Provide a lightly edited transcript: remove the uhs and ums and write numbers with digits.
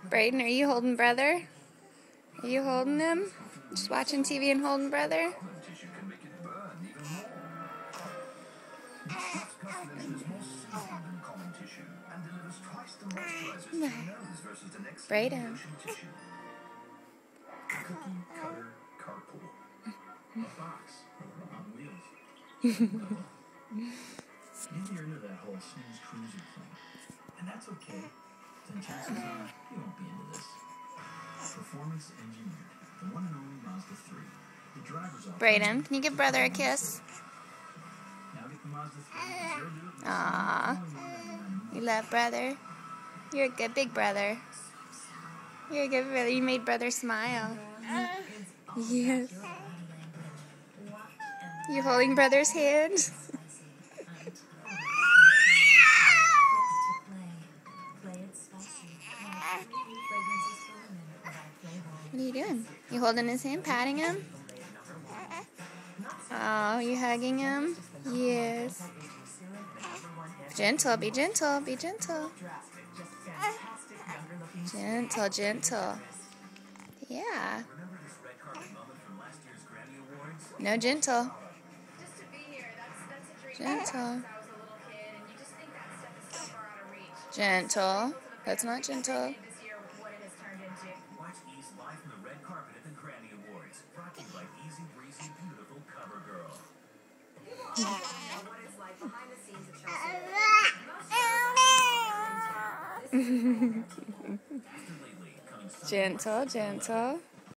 Braden, are you holding brother? Are you holding him? Just watching TV and holding brother? Braden. Cookie cutter carpool. A box on wheels. Maybe you're into that whole snooze cruiser thing. And that's okay. Then chances are you won't be into this. Performance engineered. The one and only Mazda 3. The driver's off. Braden, can you give brother a kiss? Now get the Mazda 3. Aww. You love brother? You're a good big brother. You're a good brother. You made brother smile. Yes. You holding brother's hand? What are you doing? You holding his hand, patting him? Oh, you hugging him? Yes. Gentle, be gentle, be gentle. Gentle, gentle. Yeah. No, gentle. Gentle. Gentle. That's not gentle. Watch Ease live from the red carpet at the Grammy Awards. Brought to you by Easy Breezy Beautiful Cover Girl. What it's like behind the scenes at Chelsea. Gentle, gentle.